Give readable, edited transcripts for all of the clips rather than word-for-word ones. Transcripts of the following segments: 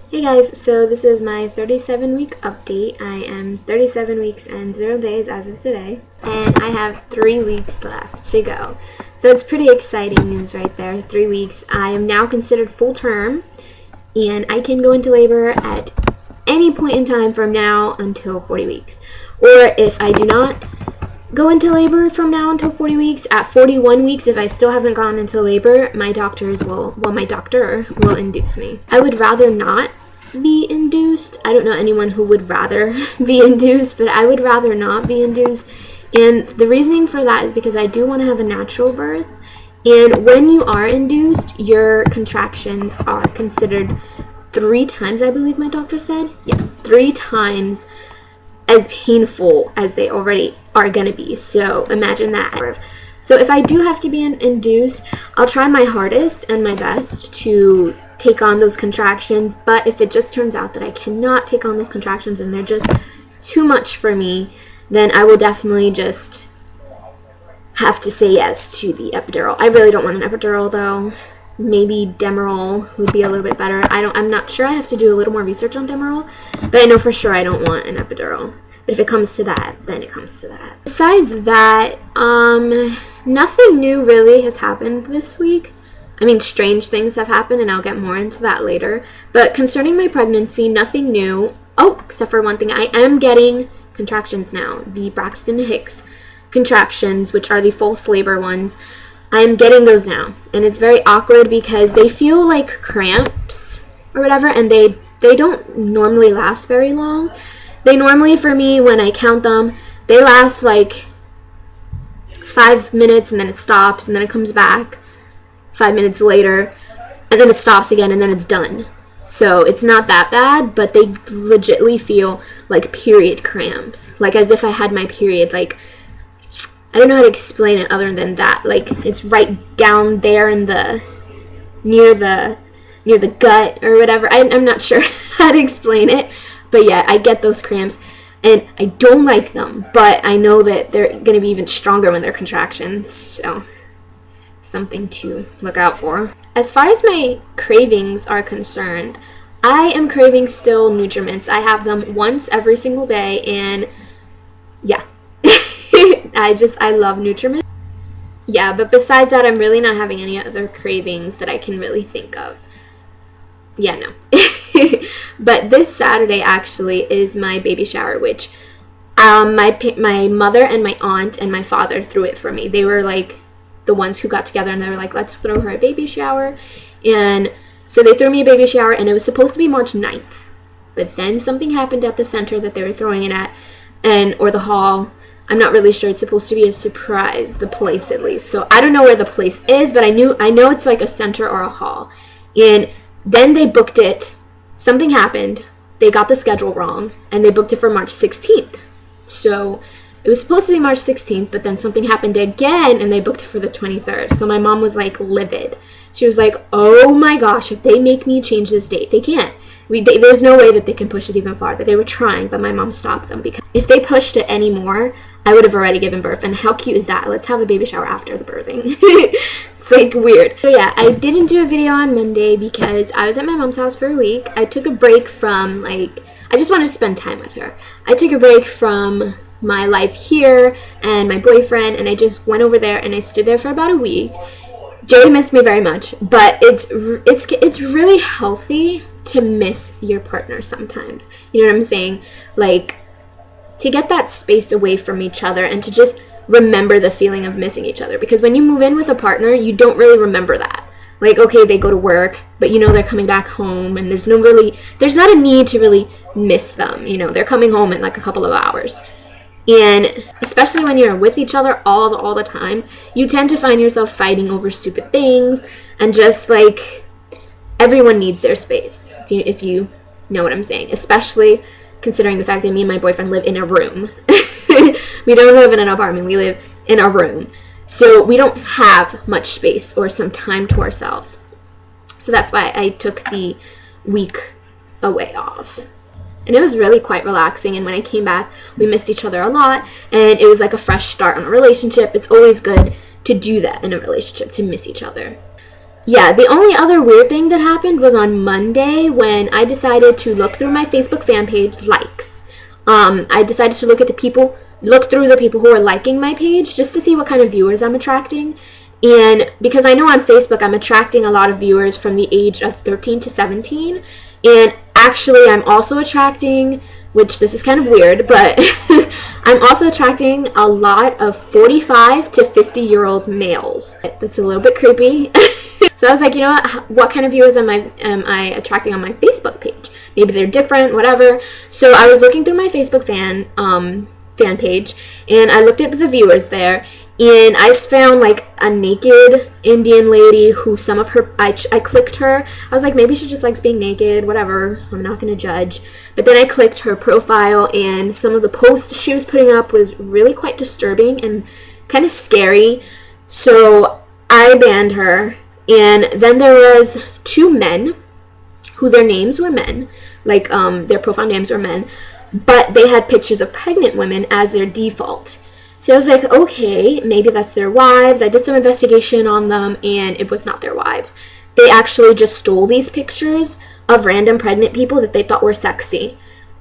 Hey guys, so this is my 37-week update. I am 37 weeks and 0 days as of today, and I have 3 weeks left to go. So it's pretty exciting news right there. 3 weeks. I am now considered full term, and I can go into labor at any point in time from now until 40 weeks. Or if I do not go into labor from now until 40 weeks, at 41 weeks, if I still haven't gone into labor, my doctor will induce me. I would rather not be induced. I don't know anyone who would rather be induced, but I would rather not be induced. And the reasoning for that is because I do want to have a natural birth. And when you are induced, your contractions are considered 3 times, I believe my doctor said. Yeah, 3 times as painful as they already are going to be. So imagine that. So if I do have to be induced, I'll try my hardest and my best to take on those contractions. But if it just turns out that I cannot take on those contractions and they're just too much for me, then I will definitely just have to say yes to the epidural. I really don't want an epidural though. Maybe Demerol would be a little bit better. I'm not sure. I have to do a little more research on Demerol, but I know for sure I don't want an epidural. But if it comes to that, then it comes to that. Besides that, nothing new really has happened this week. I mean, strange things have happened, and I'll get more into that later. But concerning my pregnancy, nothing new. Oh, except for one thing. I am getting contractions now. The Braxton Hicks contractions, which are the false labor ones. I'm getting those now, and it's very awkward because they feel like cramps or whatever, and they don't normally last very long. They normally, for me, when I count them, they last like 5 minutes, and then it stops, and then it comes back 5 minutes later, and then it stops again, and then it's done. So it's not that bad, but they legitly feel like period cramps, like as if I had my period. Like, I don't know how to explain it other than that. Like, it's right down there in the near the gut or whatever. I'm not sure how to explain it, but yeah, I get those cramps, and I don't like them, but I know that they're going to be even stronger when they're contractions, so something to look out for. As far as my cravings are concerned, I am craving still Nutriments. I have them once every single day, and yeah. I love Nutriments. Yeah, but besides that, I'm really not having any other cravings that I can really think of. Yeah, no. But this Saturday actually is my baby shower, which my mother and my aunt and my father threw it for me. They were like the ones who got together, and they were like, let's throw her a baby shower. And so they threw me a baby shower, and it was supposed to be March 9th. But then something happened at the center that they were throwing it at, or the hall. I'm not really sure. It's supposed to be a surprise, the place at least. So I don't know where the place is, but I know it's like a center or a hall. And then they booked it. Something happened. They got the schedule wrong, and they booked it for March 16th. So it was supposed to be March 16th, but then something happened again, and they booked it for the 23rd. So my mom was like livid. She was like, oh my gosh, if they make me change this date, they can't. There's no way that they can push it even farther. They were trying, but my mom stopped them, because if they pushed it anymore, I would have already given birth. And how cute is that? Let's have a baby shower after the birthing. It's like weird. So yeah, I didn't do a video on Monday because I was at my mom's house for a week. I took a break from I just wanted to spend time with her. I took a break from my life here and my boyfriend, and I just went over there and I stood there for about a week. Joey missed me very much, but it's really healthy to miss your partner sometimes. You know what I'm saying? Like, to get that space away from each other and to just remember the feeling of missing each other. Because when you move in with a partner, you don't really remember that. Like, okay, they go to work, but you know they're coming back home, and there's not a need to really miss them. You know, they're coming home in like a couple of hours. And especially when you're with each other all the time, you tend to find yourself fighting over stupid things, and just like, everyone needs their space, if you know what I'm saying. Especially considering the fact that me and my boyfriend live in a room. We don't live in an apartment, we live in a room. So we don't have much space or some time to ourselves. So that's why I took the week away off. And it was really quite relaxing, and when I came back, we missed each other a lot, and it was like a fresh start on a relationship. It's always good to do that in a relationship, to miss each other. yeah, the only other weird thing that happened was on Monday when I decided to look through my Facebook fan page likes. I decided to look through the people who are liking my page just to see what kind of viewers I'm attracting. And because I know on Facebook I'm attracting a lot of viewers from the age of 13 to 17. And actually I'm also attracting, which this is kind of weird, but I'm also attracting a lot of 45 to 50-year-old males. That's a little bit creepy. So I was like, you know what kind of viewers am I attracting on my Facebook page? Maybe they're different, whatever. So I was looking through my Facebook fan page, and I looked at the viewers there, and I found like a naked Indian lady who I clicked her. I was like, maybe she just likes being naked, whatever, I'm not going to judge. But then I clicked her profile, and some of the posts she was putting up was really quite disturbing and kind of scary. So I banned her. And then there was 2 men who their names were men, like their profile names were men, but they had pictures of pregnant women as their default. So I was like, okay, maybe that's their wives. I did some investigation on them, and it was not their wives. They actually just stole these pictures of random pregnant people that they thought were sexy.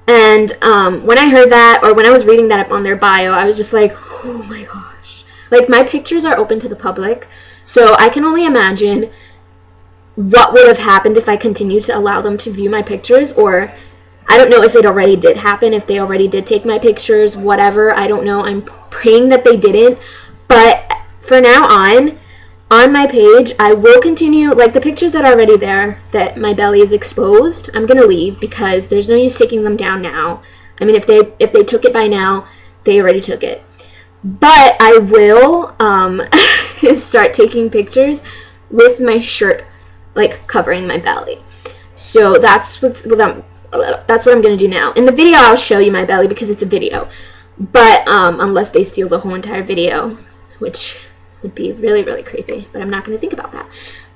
And when I heard that, or when I was reading that up on their bio, I was just like, oh my gosh. Like, my pictures are open to the public, so I can only imagine what would have happened if I continued to allow them to view my pictures, or I don't know if it already did happen, if they already did take my pictures, whatever, I don't know. I'm praying that they didn't, but for now on my page, I will continue, like the pictures that are already there, that my belly is exposed, I'm going to leave because there's no use taking them down now. I mean, if they took it by now, they already took it. But I will start taking pictures with my shirt, like, covering my belly. So that's what I'm going to do now. In the video, I'll show you my belly because it's a video. But unless they steal the whole entire video, which would be really, really creepy. But I'm not going to think about that.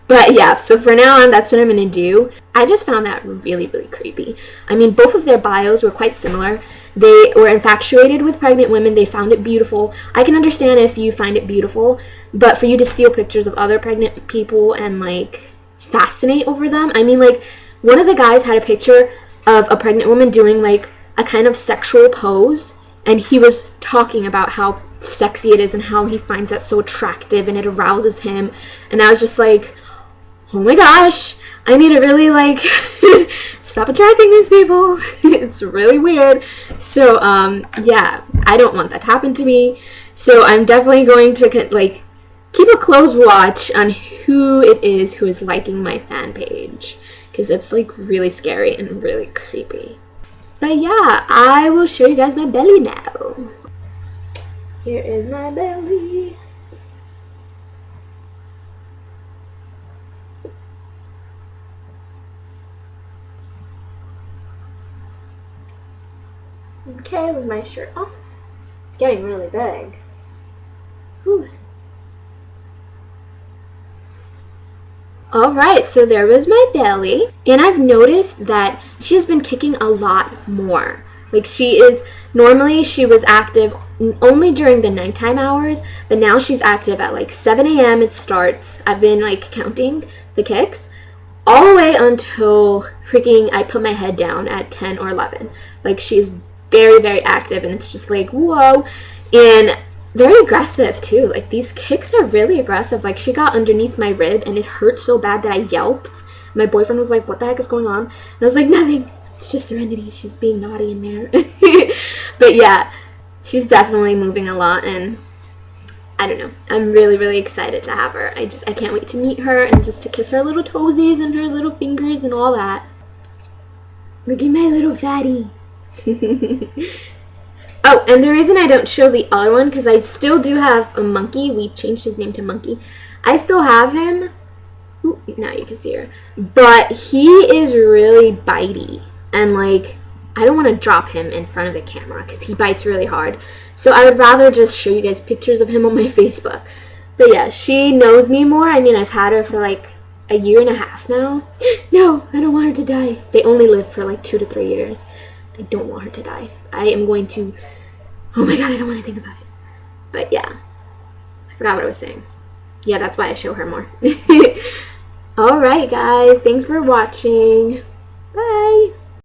But yeah, so for now on, that's what I'm going to do. I just found that really, really creepy. I mean, both of their bios were quite similar. They were infatuated with pregnant women. They found it beautiful. I can understand if you find it beautiful, but for you to steal pictures of other pregnant people and, like, fascinate over them. I mean, like, one of the guys had a picture of a pregnant woman doing, like, a kind of sexual pose, and he was talking about how sexy it is and how he finds that so attractive and it arouses him. And I was just like, oh my gosh, I need to really, like, stop attracting these people. It's really weird. So, yeah, I don't want that to happen to me. So I'm definitely going to, like, keep a close watch on who it is who is liking my fan page, because it's, like, really scary and really creepy. But yeah, I will show you guys my belly now. Here is my belly. Okay, with my shirt off. It's getting really big. Whew. Alright, so there was my belly, and I've noticed that she has been kicking a lot more. Like, normally she was active only during the nighttime hours, but now she's active at like 7 a.m. it starts. I've been, like, counting the kicks all the way until freaking I put my head down at 10 or 11. Like, she's very, very active, and it's just like, whoa. And very aggressive too. Like, these kicks are really aggressive. Like, she got underneath my rib and it hurt so bad that I yelped. My boyfriend was like, what the heck is going on? And I was like, nothing, it's just Serenity, she's being naughty in there. But yeah, she's definitely moving a lot, and I don't know, I'm really, really excited to have her. I can't wait to meet her and just to kiss her little toesies and her little fingers and all that. Look at my little fatty. Oh, and the reason I don't show the other one, because I still do have a Monkey. We changed his name to Monkey. I still have him. Ooh, now you can see her. But he is really bitey. And, like, I don't want to drop him in front of the camera because he bites really hard. So I would rather just show you guys pictures of him on my Facebook. But yeah, she knows me more. I mean, I've had her for, like, a year and a half now. No, I don't want her to die. They only live for, like, 2 to 3 years. I don't want her to die. I am going to... Oh my god, I don't want to think about it. But yeah. I forgot what I was saying. Yeah, that's why I show her more. Alright guys, thanks for watching. Bye!